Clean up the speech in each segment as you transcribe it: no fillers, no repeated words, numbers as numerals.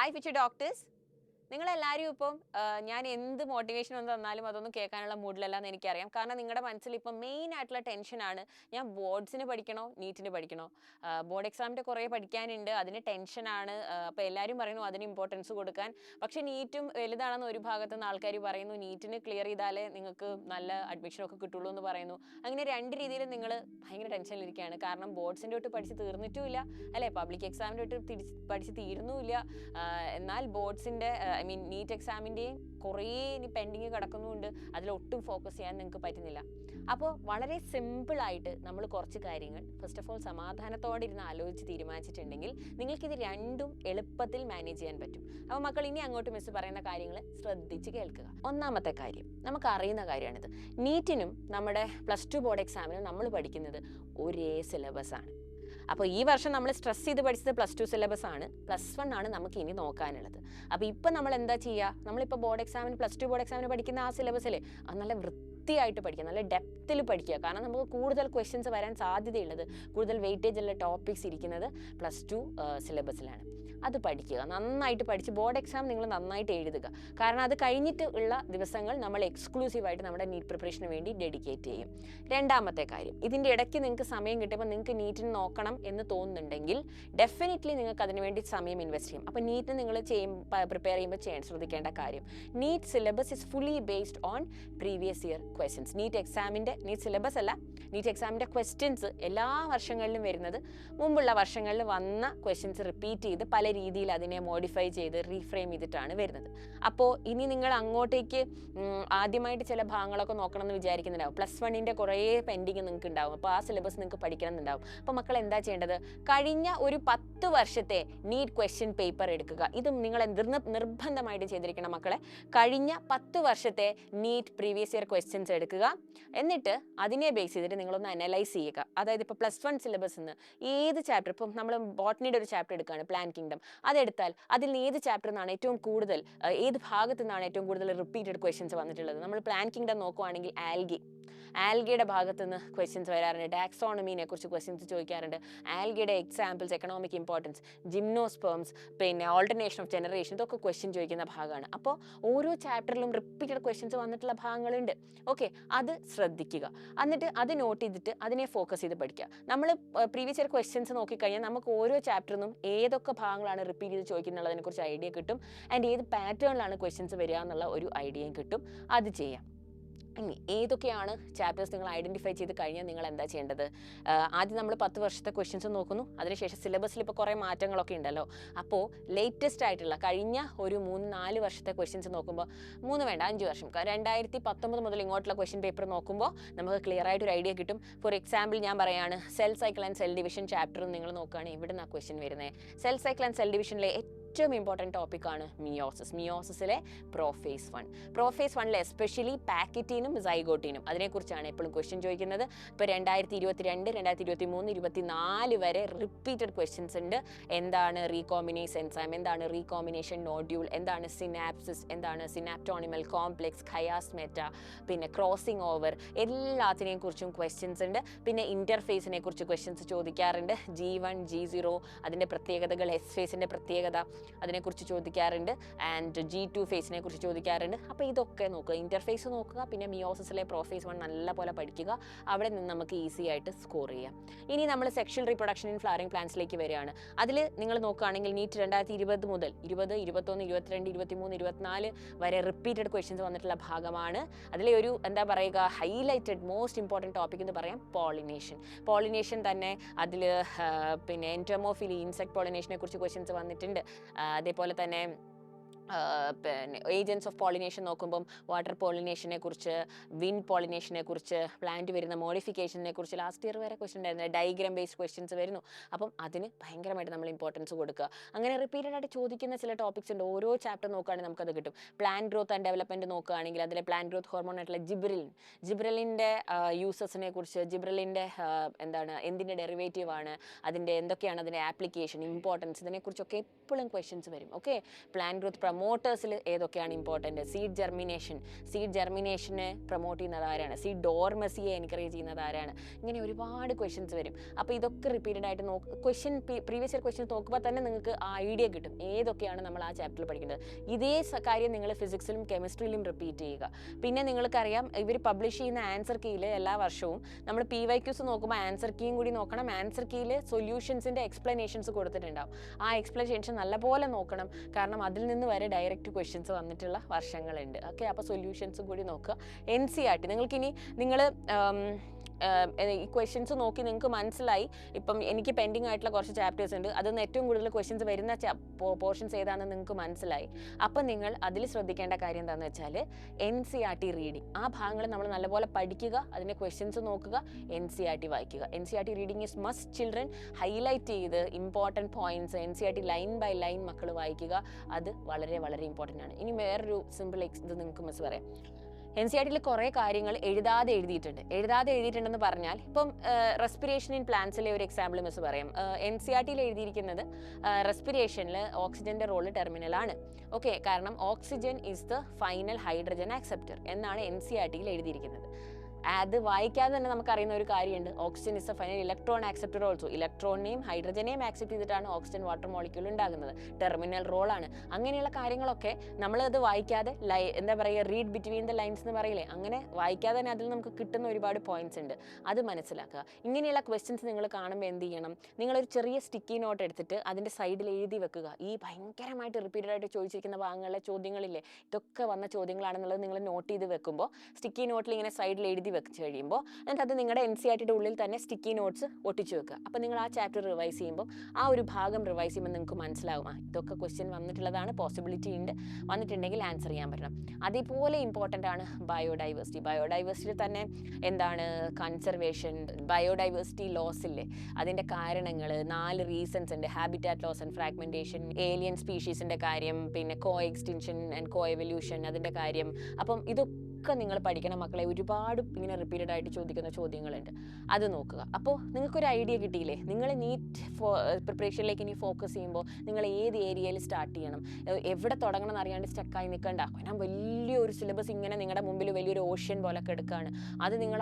Hi future doctors. നിങ്ങളെല്ലാവരും ഇപ്പം ഞാൻ എന്ത് മോട്ടിവേഷൻ ഒന്ന് തന്നാലും അതൊന്നും കേൾക്കാനുള്ള മൂഡിലല്ല എന്ന് എനിക്കറിയാം. കാരണം നിങ്ങളുടെ മനസ്സിൽ ഇപ്പം മെയിൻ ആയിട്ടുള്ള ടെൻഷനാണ്, ഞാൻ ബോർഡ്സിന് പഠിക്കണോ നീറ്റിന് പഠിക്കണോ. ബോർഡ് എക്സാമിൻ്റെ കുറേ പഠിക്കാനുണ്ട്, അതിന് ടെൻഷനാണ്. അപ്പോൾ എല്ലാവരും പറയുന്നു അതിന് ഇമ്പോർട്ടൻസ് കൊടുക്കാൻ. പക്ഷേ നീറ്റും വലുതാണെന്ന് ഒരു ഭാഗത്തു നിന്ന് ആൾക്കാർ പറയുന്നു, നീറ്റിന് ക്ലിയർ ചെയ്താലേ നിങ്ങൾക്ക് നല്ല അഡ്മിഷനൊക്കെ കിട്ടുള്ളൂ എന്ന് പറയുന്നു. അങ്ങനെ രണ്ട് രീതിയിൽ നിങ്ങൾ ഭയങ്കര ടെൻഷനിലിരിക്കുകയാണ്. കാരണം ബോർഡ്സിൻ്റെ തൊട്ട് പഠിച്ച് തീർന്നിട്ടുമില്ല, അല്ലേ, പബ്ലിക് എക്സാമിൻ്റെ തൊട്ട് പഠിച്ച് തീരുന്നുമില്ല. എന്നാൽ ബോർഡ്സിൻ്റെ നീറ്റ് എക്സാമിൻ്റെയും കുറേ ഇനി പെൻഡിങ് കിടക്കുന്നുണ്ട്, അതിലൊട്ടും ഫോക്കസ് ചെയ്യാൻ നിങ്ങൾക്ക് പറ്റുന്നില്ല. അപ്പോൾ വളരെ സിമ്പിളായിട്ട് നമ്മൾ കുറച്ച് കാര്യങ്ങൾ ഫസ്റ്റ് ഓഫ് ഓൾ സമാധാനത്തോടെ ഇരുന്ന് ആലോചിച്ച് തീരുമാനിച്ചിട്ടുണ്ടെങ്കിൽ നിങ്ങൾക്കിത് രണ്ടും എളുപ്പത്തിൽ മാനേജ് ചെയ്യാൻ പറ്റും. അപ്പോൾ മക്കൾ ഇനി അങ്ങോട്ട് മിസ് പറയുന്ന കാര്യങ്ങൾ ശ്രദ്ധിച്ച് കേൾക്കുക. ഒന്നാമത്തെ കാര്യം, നമുക്ക് അറിയുന്ന കാര്യമാണിത്, നീറ്റിനും നമ്മുടെ +2 ബോർഡ് എക്സാമിനും നമ്മൾ പഠിക്കുന്നത് ഒരേ സിലബസാണ്. അപ്പോൾ ഈ വർഷം നമ്മൾ സ്ട്രെസ് ചെയ്ത് പഠിച്ചത് +2 സിലബസ് ആണ്, +1 ആണ് നമുക്ക് ഇനി നോക്കാനുള്ളത്. അപ്പോൾ ഇപ്പം നമ്മൾ എന്താ ചെയ്യുക, നമ്മളിപ്പോൾ ബോർഡ് എക്സാമിന് +2 ബോർഡ് എക്സാമിന് പഠിക്കുന്ന ആ സിലബസിൽ അത് നല്ല വൃത്തിയായിട്ട് പഠിക്കുക, നല്ല ഡെപ്തിൽ പഠിക്കുക. കാരണം നമുക്ക് കൂടുതൽ ക്വസ്റ്റ്യൻസ് വരാൻ സാധ്യതയുള്ളത്, കൂടുതൽ വെയിറ്റേജ് ഉള്ള ടോപ്പിക്സ് ഇരിക്കുന്നത് +2 സിലബസിലാണ്. അത് പഠിക്കുക, നന്നായിട്ട് പഠിച്ച് ബോർഡ് എക്സാം നിങ്ങൾ നന്നായിട്ട് എഴുതുക. കാരണം അത് കഴിഞ്ഞിട്ട് ഉള്ള ദിവസങ്ങൾ നമ്മൾ എക്സ്ക്ലൂസീവായിട്ട് നമ്മുടെ നീറ്റ് പ്രിപ്പറേഷന് വേണ്ടി ഡെഡിക്കേറ്റ് ചെയ്യും. രണ്ടാമത്തെ കാര്യം, ഇതിൻ്റെ ഇടയ്ക്ക് നിങ്ങൾക്ക് സമയം കിട്ടുമ്പോൾ നിങ്ങൾക്ക് നീറ്റിന് നോക്കണം എന്ന് തോന്നുന്നുണ്ടെങ്കിൽ ഡെഫിനറ്റ്ലി നിങ്ങൾക്ക് അതിനുവേണ്ടി സമയം ഇൻവെസ്റ്റ് ചെയ്യും. അപ്പോൾ നീറ്റ് നിങ്ങൾ പ്രിപ്പയർ ചെയ്യുമ്പോൾ ചെയ്യാൻ ശ്രദ്ധിക്കേണ്ട കാര്യം, NEET syllabus is fully based on previous year questions. NEET syllabus അല്ല, നീറ്റ് എക്സാമിൻ്റെ ക്വസ്റ്റ്യൻസ് എല്ലാ വർഷങ്ങളിലും വരുന്നത് മുമ്പുള്ള വർഷങ്ങളിൽ വന്ന ക്വസ്റ്റ്യൻസ് റിപ്പീറ്റ് ചെയ്ത് പല രീതിയിൽ അതിനെ മോഡിഫൈ ചെയ്ത് റീഫ്രെയിം ചെയ്തിട്ടാണ് വരുന്നത്. അപ്പോൾ ഇനി നിങ്ങൾ അങ്ങോട്ടേക്ക് ആദ്യമായിട്ട് ചില ഭാഗങ്ങളൊക്കെ നോക്കണം എന്ന് വിചാരിക്കുന്നുണ്ടാവും. +1ൻ്റെ കുറേ പെൻഡിങ് നിങ്ങൾക്ക് ഉണ്ടാവും, അപ്പോൾ ആ സിലബസ് നിങ്ങൾക്ക് പഠിക്കണം എന്നുണ്ടാവും. അപ്പോൾ മക്കൾ എന്താ ചെയ്യേണ്ടത്, കഴിഞ്ഞ ഒരു 10 വർഷത്തെ നീറ്റ് ക്വസ്റ്റ്യൻ പേപ്പർ എടുക്കുക. ഇതും നിങ്ങൾ നിർബന്ധമായിട്ട് ചെയ്തിരിക്കണം മക്കളെ. കഴിഞ്ഞ 10 വർഷത്തെ നീറ്റ് പ്രീവിയസ് ഇയർ ക്വസ്റ്റ്യൻസ് എടുക്കുക. എന്നിട്ട് അതിനെ ബേസ് ചെയ്തിട്ട് നിങ്ങളൊന്ന് അനലൈസ് ചെയ്യുക. അതായത് ഇപ്പോൾ +1 സിലബസ് നിന്ന് ഏത് ചാപ്റ്റർ, ഇപ്പം നമ്മൾ ബോട്ടണിയുടെ ഒരു ചാപ്റ്റർ എടുക്കുകയാണ്, പ്ലാൻ കിങ്ഡം, അതെടുത്താൽ അതിൽ നിന്ന് ഏത് ചാപ്റ്ററിൽ നിന്നാണ് ഏറ്റവും കൂടുതൽ, ഏത് ഭാഗത്തു നിന്നാണ് ഏറ്റവും കൂടുതൽ റിപ്പീറ്റഡ് ക്വസ്റ്റ്യൻസ് വന്നിട്ടുള്ളത്. നമ്മൾ പ്ലാൻ കിങ്ഡം നോക്കുവാണെങ്കിൽ ആൽഗയുടെ ഭാഗത്ത് നിന്ന് ക്വസ്റ്റ്യൻസ് വരാറുണ്ട്, ടാക്സോണമിനെ കുറിച്ച് ക്വസ്റ്റ്യൻസ് ചോദിക്കാറുണ്ട്, ആൽഗയുടെ എക്സാമ്പിൾസ്, എക്കണോമിക് ഇമ്പോർട്ടൻസ്, ജിംനോസ്പേംസ്, പിന്നെ ഓൾട്ടർനേഷൻ ഓഫ് ജനറേഷൻ, ഇതൊക്കെ ക്വസ്റ്റ്യൻ ചോദിക്കുന്ന ഭാഗമാണ്. അപ്പോൾ ഓരോ ചാപ്റ്ററിലും റിപ്പീറ്റഡ് ക്വസ്റ്റ്യൻസ് വന്നിട്ടുള്ള ഭാഗങ്ങളുണ്ട്. ഓക്കെ, അത് ശ്രദ്ധിക്കുക. എന്നിട്ട് അത് നോട്ട് ചെയ്തിട്ട് അതിനെ ഫോക്കസ് ചെയ്ത് പഠിക്കുക. നമ്മൾ പ്രീവിയസ് ഇയർ ക്വസ്റ്റ്യൻസ് നോക്കിക്കഴിഞ്ഞാൽ നമുക്ക് ഓരോ ചാപ്റ്ററിനും ഏതൊക്കെ ഭാഗങ്ങളാണ് റിപ്പീറ്റ് ചെയ്ത് ചോദിക്കുന്നുള്ളതിനെ കുറിച്ച് ഐഡിയ കിട്ടും. ആൻഡ് ഏത് പാറ്റേണിലാണ് ക്വസ്റ്റ്യൻസ് വരിക എന്നുള്ള ഒരു ഐഡിയയും കിട്ടും. അത് ചെയ്യാം. ഇനി ഏതൊക്കെയാണ് ചാപ്റ്റേഴ്സ് നിങ്ങൾ ഐഡൻറ്റിഫൈ ചെയ്ത് കഴിഞ്ഞാൽ നിങ്ങൾ എന്താ ചെയ്യേണ്ടത്, ആദ്യം നമ്മൾ 10 വർഷത്തെ ക്വസ്റ്റ്യൻസ് നോക്കുന്നു. അതിനുശേഷം സിലബസിൽ ഇപ്പോൾ കുറേ മാറ്റങ്ങളൊക്കെ ഉണ്ടല്ലോ. അപ്പോൾ ലേറ്റസ്റ്റ് ആയിട്ടുള്ള കഴിഞ്ഞ ഒരു 3-4 വർഷത്തെ ക്വസ്റ്റ്യൻസ് നോക്കുമ്പോൾ, 3 വേണ്ട 5 വർഷം, 2019 മുതൽ ഇങ്ങോട്ടുള്ള ക്വസ്റ്റ്യൻ പേപ്പർ നോക്കുമ്പോൾ നമുക്ക് ക്ലിയർ ആയിട്ടൊരു ഐഡിയ കിട്ടും. ഫോർ എക്സാമ്പിൾ ഞാൻ പറയുകയാണ്, cell cycle and cell division chapter നിങ്ങൾ നോക്കുകയാണെങ്കിൽ ഇവിടെ നിന്നാണ് ക്വസ്റ്റ്യൻ വരുന്നത്. സെൽ സൈക്കിൾ ആൻഡ് സെൽ ഡിവിഷനിലെ ഏറ്റവും ഇമ്പോർട്ടൻറ്റ് ടോപ്പിക്കാണ് മിയോസിസിലെ പ്രോഫേസ് 1. എസ്പെഷ്യലി പാക്കറ്റീനും സൈഗോട്ടീനും അതിനെക്കുറിച്ചാണ് എപ്പോഴും ക്വസ്റ്റ്യൻ ചോദിക്കുന്നത്. ഇപ്പോൾ 2022, 2023, 2024 വരെ റിപ്പീറ്റഡ് ക്വസ്റ്റ്യൻസ് ഉണ്ട്. എന്താണ് റീകോമ്പിനേസ് എൻസൈം, എന്താണ് റീകോമ്പിനേഷൻ നോഡ്യൂൾ, എന്താണ് സിനാപ്സിസ്, എന്താണ് സിനാപ്റ്റോണിമൽ കോംപ്ലെക്സ്, ഖയാസ്മെറ്റ, പിന്നെ ക്രോസിംഗ് ഓവർ, എല്ലാത്തിനെയും കുറിച്ചും ക്വസ്റ്റ്യൻസ് ഉണ്ട്. പിന്നെ ഇൻ്റർഫേസിനെ കുറിച്ച് ക്വസ്റ്റ്യൻസ് ചോദിക്കാറുണ്ട്, G1, G0, അതിൻ്റെ പ്രത്യേകതകൾ, എസ് ഫേസിൻ്റെ പ്രത്യേകത, അതിനെക്കുറിച്ച് ചോദിക്കാറുണ്ട്. ആൻഡ് G2 ഫേസിനെ കുറിച്ച് ചോദിക്കാറുണ്ട്. അപ്പോൾ ഇതൊക്കെ നോക്കുക, ഇൻ്റർഫേസ് നോക്കുക, പിന്നെ മിയോസിസിലെ പ്രോഫേസ് 1 നല്ലപോലെ പഠിക്കുക. അവിടെ നിന്ന് നമുക്ക് ഈസി ആയിട്ട് സ്കോർ ചെയ്യാം. ഇനി നമ്മൾ സെക്ഷൽ റീപ്രൊഡക്ഷൻ ഇൻ ഫ്ലവറിംഗ് പ്ലാന്റ്സിലേക്ക് വരികയാണ്. അതിൽ നിങ്ങൾ നോക്കുകയാണെങ്കിൽ നീറ്റ് 2020 മുതൽ 20, 21, 22, 23, 24 വരെ റിപ്പീറ്റഡ് ക്വസ്റ്റ്യൻസ് വന്നിട്ടുള്ള ഭാഗമാണ്. അതിലെ ഒരു എന്താ പറയുക, ഹൈലൈറ്റഡ് മോസ്റ്റ് ഇമ്പോർട്ടൻറ്റ് ടോപ്പിക് എന്ന് പറയാം പോളിനേഷൻ തന്നെ. അതിൽ പിന്നെ എൻറ്റോമോഫിലി, ഇൻസെക്ട് പോളിനേഷനെ കുറിച്ച് ക്വസ്റ്റ്യൻസ് വന്നിട്ടുണ്ട്. അതേപോലെ തന്നെ പിന്നെ ഏജൻസ് ഓഫ് പോളിനേഷൻ നോക്കുമ്പം വാട്ടർ പോളിനേഷനെ കുറിച്ച്, വിൻഡ് പോളിനേഷനെ കുറിച്ച്, പ്ലാന്റ് വരുന്ന മോഡിഫിക്കേഷനെ കുറിച്ച് ലാസ്റ്റ് ഇയർ വരെ ക്വസ്റ്റ്യൻ ഉണ്ടായിരുന്നു. ഡയഗ്രാം ബേസ്ഡ് ക്വസ്റ്റ്യൻസ് വരുന്നു. അപ്പം അതിന് ഭയങ്കരമായിട്ട് നമ്മൾ ഇമ്പോർട്ടൻസ് കൊടുക്കുക. അങ്ങനെ റിപ്പീറ്റഡ് ആയിട്ട് ചോദിക്കുന്ന ചില ടോപ്പിക്സ് ഉണ്ട്. ഓരോ ചാപ്റ്റർ നോക്കുകയാണെങ്കിൽ നമുക്കത് കിട്ടും. പ്ലാന്റ് ഗ്രോത്ത് ആൻഡ് ഡെവലപ്മെൻറ്റ് നോക്കുകയാണെങ്കിൽ അതിലെ പ്ലാന്റ് ഗ്രോത്ത് ഹോർമോൺ ആയിട്ടുള്ള ജിബ്രലിൻ്റെ യൂസസിനെ കുറിച്ച്, ജിബ്രലിൻ്റെ എന്തിൻ്റെ ഡെറിവേറ്റീവ് ആണ്, അതിൻ്റെ എന്തൊക്കെയാണ് അതിൻ്റെ ആപ്ലിക്കേഷൻ, ഇമ്പോർട്ടൻസ്, ഇതിനെക്കുറിച്ചൊക്കെ എപ്പോഴും ക്വസ്റ്റ്യൻസ് വരും. ഓക്കെ, പ്ലാന്റ് ഗ്രോത്ത് പ്രൊമോട്ടേഴ്സിൽ ഏതൊക്കെയാണ് ഇമ്പോർട്ടൻറ്റ്, സീഡ് ജെർമിനേഷനെ പ്രൊമോട്ട് ചെയ്യുന്നത് ആരാണ്, സീഡ് ഡോർമസിയെ എൻകറേജ് ചെയ്യുന്നത് ആരാണ്, ഇങ്ങനെ ഒരുപാട് ക്വസ്റ്റ്യൻസ് വരും. അപ്പോൾ ഇതൊക്കെ റിപ്പീറ്റഡ് ആയിട്ട് പ്രീവിയസ് ഇയർ ക്വസ്റ്റ്യൻസ് നോക്കുമ്പോൾ തന്നെ നിങ്ങൾക്ക് ഐഡിയ കിട്ടും ഏതൊക്കെയാണ് നമ്മൾ ആ ചാപ്റ്ററിൽ പഠിക്കുന്നത്. ഇതേ കാര്യം നിങ്ങൾ ഫിസിക്സിലും കെമിസ്ട്രിയിലും റിപ്പീറ്റ് ചെയ്യുക. പിന്നെ നിങ്ങൾക്കറിയാം ഇവർ പബ്ലിഷ് ചെയ്യുന്ന ആൻസർ കീയിൽ എല്ലാ വർഷവും നമ്മൾ PYQs നോക്കുമ്പോൾ ആൻസർ കീയും കൂടി നോക്കണം. ആൻസർ കീയിൽ സൊല്യൂഷൻസിൻ്റെ എക്സ്പ്ലനേഷൻസ് കൊടുത്തിട്ടുണ്ടാവും. ആ എക്സ്പ്ലനേഷൻ നല്ലപോലെ നോക്കണം, കാരണം അതിൽ നിന്ന് വരെ ഡയറക്റ്റ് ക്വസ്റ്റ്യൻസ് വന്നിട്ടുള്ള വർഷങ്ങളുണ്ട്. ഓക്കെ, അപ്പോൾ സൊല്യൂഷൻസും കൂടി നോക്കുക. NCERT നിങ്ങൾക്കിനി ഈ ക്വസ്റ്റ്യൻസ് നോക്കി നിങ്ങൾക്ക് മനസ്സിലായി ഇപ്പം എനിക്ക് പെൻഡിങ് ആയിട്ടുള്ള കുറച്ച് ചാപ്റ്റേഴ്സ് ഉണ്ട്, അതിൽ ഏറ്റവും കൂടുതൽ ക്വസ്റ്റ്യൻസ് വരുന്ന പോർഷൻസ് ഏതാണെന്ന് നിങ്ങൾക്ക് മനസ്സിലായി. അപ്പം നിങ്ങൾ അതിൽ ശ്രദ്ധിക്കേണ്ട കാര്യം എന്താണെന്ന് വെച്ചാൽ NCERT റീഡിങ്, ആ ഭാഗങ്ങൾ നമ്മൾ നല്ലപോലെ പഠിക്കുക, അതിൻ്റെ ക്വസ്റ്റ്യൻസ് നോക്കുക, NCERT വായിക്കുക. NCERT reading is must. Children highlight ചെയ്ത് important points NCERT line by line മക്കൾ വായിക്കുക. അത് വളരെ വളരെ ഇമ്പോർട്ടൻ്റ് ആണ്. ഇനി വേറൊരു സിമ്പിൾ ഇത് നിങ്ങൾക്ക് മിസ് പറയാം. NCERT കുറേ കാര്യങ്ങൾ എഴുതാതെ എഴുതിയിട്ടുണ്ടെന്ന് പറഞ്ഞാൽ, ഇപ്പം റെസ്പിറേഷൻ ഇൻ പ്ലാന്റ്സിലെ ഒരു എക്സാമ്പിൾ മിസ് പറയാം. NCERT എഴുതിയിരിക്കുന്നത് റെസ്പിറേഷനിൽ ഓക്സിജൻ്റെ റോള് ടെർമിനലാണ്. ഓക്കെ, കാരണം oxygen is the final hydrogen acceptor എന്നാണ് NCERT എഴുതിയിരിക്കുന്നത്. അത് വായിക്കാതെ തന്നെ നമുക്കറിയുന്ന ഒരു കാര്യമുണ്ട്, oxygen is a final electron acceptor also. ഇലക്ട്രോണിനെയും ഹൈഡ്രജനെയും ആക്സെപ്റ്റ് ചെയ്തിട്ടാണ് ഓക്സിജൻ വാട്ടർ മോളിക്യൂൾ ഉണ്ടാകുന്നത്. ടെർമിനൽ റോളാണ്. അങ്ങനെയുള്ള കാര്യങ്ങളൊക്കെ നമ്മളത് വായിക്കാതെ എന്താ പറയുക, റീഡ് ബിറ്റ്വീൻ ദ ലൈൻസ് എന്ന് പറയില്ലേ, അങ്ങനെ വായിക്കാതെ തന്നെ അതിൽ നമുക്ക് കിട്ടുന്ന ഒരുപാട് പോയിന്റ്സ് ഉണ്ട്. അത് മനസ്സിലാക്കുക. ഇങ്ങനെയുള്ള ക്വസ്റ്റ്യൻസ് നിങ്ങൾ കാണുമ്പോൾ എന്ത് ചെയ്യണം, നിങ്ങളൊരു ചെറിയ സ്റ്റിക്കി നോട്ട് എടുത്തിട്ട് അതിൻ്റെ സൈഡിൽ എഴുതി വെക്കുക. ഈ ഭയങ്കരമായിട്ട് റിപ്പീറ്റഡ് ആയിട്ട് ചോദിച്ചിരിക്കുന്ന ഭാഗങ്ങളിലെ ചോദ്യങ്ങളില്ലേ, ഇതൊക്കെ വന്ന ചോദ്യങ്ങളാണെന്നുള്ളത് നിങ്ങൾ നോട്ട് ചെയ്ത് വെക്കുമ്പോൾ സ്റ്റിക്കി നോട്ടിൽ ഇങ്ങനെ സൈഡിൽ എഴുതി വെച്ച് കഴിയുമ്പോൾ എന്നിട്ട് അത് നിങ്ങളുടെ NCERT ഉള്ളിൽ തന്നെ സ്റ്റിക്കി നോട്ട്സ് ഒട്ടിച്ചു വെക്കുക. അപ്പോൾ നിങ്ങൾ ആ ചാപ്റ്റർ റിവൈസ് ചെയ്യുമ്പോൾ ആ ഒരു ഭാഗം റിവൈസ് ചെയ്യുമ്പോൾ നിങ്ങൾക്ക് മനസ്സിലാവും, ഇതൊക്കെ ക്വസ്റ്റ്യൻ വന്നിട്ടുള്ളതാണ്, പോസിബിലിറ്റി ഉണ്ട്, വന്നിട്ടുണ്ടെങ്കിൽ ആൻസർ ചെയ്യാൻ പറ്റണം. അതേപോലെ ഇമ്പോർട്ടൻ്റ് ആണ് ബയോഡൈവേഴ്സിറ്റി തന്നെ എന്താണ് കൺസർവേഷൻ, ബയോഡൈവേഴ്സിറ്റി ലോസ് ഇല്ലേ, അതിൻ്റെ കാരണങ്ങൾ 4 റീസൺസ് ഉണ്ട്. Habitat loss and fragmentation, alien സ്പീഷീസിൻ്റെ കാര്യം, പിന്നെ co extinction and co evolution അതിൻ്റെ കാര്യം. അപ്പം ഇതൊക്കെ നിങ്ങൾ പഠിക്കണം മക്കളെ. ഒരുപാട് ഇങ്ങനെ റിപ്പീറ്റഡ് ആയിട്ട് ചോദിക്കുന്ന ചോദ്യങ്ങളുണ്ട്, അത് നോക്കുക. അപ്പോൾ നിങ്ങൾക്കൊരു ഐഡിയ കിട്ടിയില്ലേ, നിങ്ങൾ നീറ്റ് പ്രിപ്പറേഷനിലേക്ക് ഇനി ഫോക്കസ് ചെയ്യുമ്പോൾ നിങ്ങൾ ഏത് ഏരിയയിൽ സ്റ്റാർട്ട് ചെയ്യണം, എവിടെ തുടങ്ങണം എന്നറിയാണ്ട് സ്റ്റക്കായി നിൽക്കണ്ട. കാരണം വലിയൊരു സിലബസ് ഇങ്ങനെ നിങ്ങളുടെ മുമ്പിൽ വലിയൊരു ഓഷ്യൻ പോലെ കിടക്കുകയാണ്. അത് നിങ്ങൾ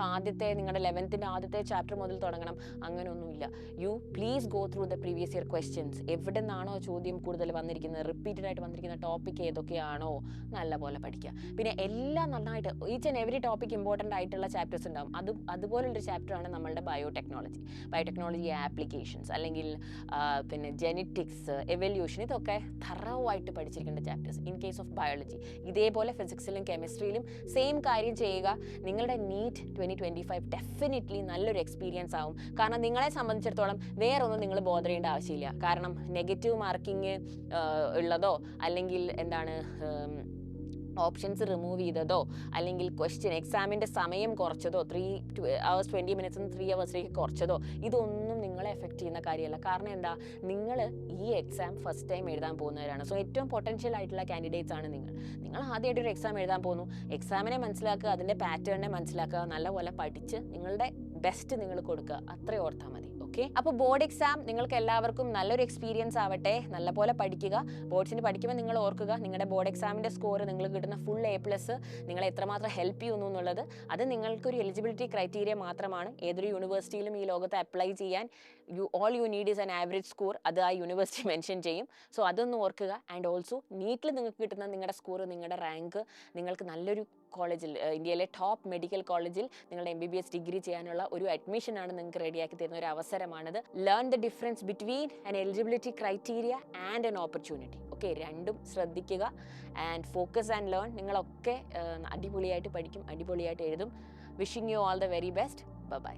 നിങ്ങളുടെ 11th ആദ്യത്തെ ചാപ്റ്റർ മുതൽ തുടങ്ങണം, അങ്ങനെയൊന്നുമില്ല. You please go through the previous year questions. എവിടെ നിന്നാണോ ചോദ്യം കൂടുതൽ വന്നിരിക്കുന്നത്, റിപ്പീറ്റഡ് ആയിട്ട് വന്നിരിക്കുന്ന ടോപ്പിക് ഏതൊക്കെയാണോ നല്ലപോലെ പഠിക്കുക. പിന്നെ എല്ലാം നന്നായിട്ട് each and every topic important ആയിട്ടുള്ള ചാപ്റ്റേഴ്സ് ഉണ്ടാവും. അതുപോലുള്ളൊരു ചാപ്റ്ററാണ് നമ്മളുടെ ബയോടെക്നോളജി ആപ്ലിക്കേഷൻസ്, അല്ലെങ്കിൽ പിന്നെ ജെനറ്റിക്സ്, എവല്യൂഷൻ, ഇതൊക്കെ തറവായിട്ട് പഠിച്ചിരിക്കേണ്ട chapters. In case of biology ഇതേപോലെ ഫിസിക്സിലും കെമിസ്ട്രിയിലും സെയിം കാര്യം ചെയ്യുക. നിങ്ങളുടെ നീറ്റ് 2025 ഡെഫിനറ്റ്ലി നല്ലൊരു എക്സ്പീരിയൻസ് ആവും. കാരണം നിങ്ങളെ സംബന്ധിച്ചിടത്തോളം വേറൊന്നും നിങ്ങൾ ബോധർ ചെയ്യേണ്ട ആവശ്യമില്ല. കാരണം നെഗറ്റീവ് മാർക്കിങ് ഉള്ളതോ അല്ലെങ്കിൽ എന്താണ് ഓപ്ഷൻസ് റിമൂവ് ചെയ്തതോ അല്ലെങ്കിൽ എക്സാമിൻ്റെ സമയം കുറച്ചതോ 3 hours 20 minutes 3 hours കുറച്ചതോ ഇതൊന്നും നിങ്ങളെ എഫക്റ്റ് ചെയ്യുന്ന കാര്യമല്ല. കാരണം എന്താ, നിങ്ങൾ ഈ എക്സാം ഫസ്റ്റ് ടൈം എഴുതാൻ പോകുന്നവരാണ്. സോ ഏറ്റവും പൊട്ടൻഷ്യൽ ആയിട്ടുള്ള കാൻഡിഡേറ്റ്സ് ആണ് നിങ്ങൾ ആദ്യമായിട്ട് ഒരു എക്സാം എഴുതാൻ പോകുന്നു. എക്സാമിനെ മനസ്സിലാക്കുക, അതിൻ്റെ പാറ്റേണിനെ മനസ്സിലാക്കുക, നല്ലപോലെ പഠിച്ച് നിങ്ങളുടെ ബെസ്റ്റ് നിങ്ങൾ കൊടുക്കുക, അത്രേ ഓർത്താൽ മതി. ഓക്കെ, അപ്പോൾ ബോർഡ് എക്സാം നിങ്ങൾക്ക് എല്ലാവർക്കും നല്ലൊരു എക്സ്പീരിയൻസ് ആവട്ടെ. നല്ലപോലെ പഠിക്കുക. ബോർഡ്സിന് പഠിക്കുമ്പോൾ നിങ്ങൾ ഓർക്കുക, നിങ്ങളുടെ ബോർഡ് എക്സാമിൻ്റെ സ്കോർ, നിങ്ങൾ കിട്ടുന്ന ഫുൾ A+ നിങ്ങളെ എത്രമാത്രം ഹെൽപ്പ് ചെയ്യുന്നു എന്നുള്ളത്. അത് നിങ്ങൾക്കൊരു എലിജിബിലിറ്റി ക്രൈറ്റീരിയ മാത്രമാണ്. ഏതൊരു യൂണിവേഴ്സിറ്റിയിലും ഈ ലോകത്ത് അപ്ലൈ ചെയ്യാൻ all you need is an average score. അത് ആ യൂണിവേഴ്സിറ്റി മെൻഷൻ ചെയ്യും. സോ അതൊന്ന് ഓർക്കുക. ആൻഡ് ഓൾസോ നീറ്റിൽ നിങ്ങൾക്ക് കിട്ടുന്ന നിങ്ങളുടെ സ്കോർ, നിങ്ങളുടെ റാങ്ക് നിങ്ങൾക്ക് നല്ലൊരു കോളേജിൽ, ഇന്ത്യയിലെ ടോപ്പ് മെഡിക്കൽ കോളേജിൽ നിങ്ങളുടെ MBBS ഡിഗ്രി ചെയ്യാനുള്ള ഒരു അഡ്മിഷനാണ് നിങ്ങൾക്ക് റെഡിയാക്കി തരുന്ന ഒരു അവസരമാണിത്. Learn the difference between an eligibility criteria and an opportunity. Okay, രണ്ടും ശ്രദ്ധിക്കുക. And focus and learn. നിങ്ങളൊക്കെ അടിപൊളിയായിട്ട് പഠിക്കും, അടിപൊളിയായിട്ട് എഴുതും. Wishing you all the very best. By.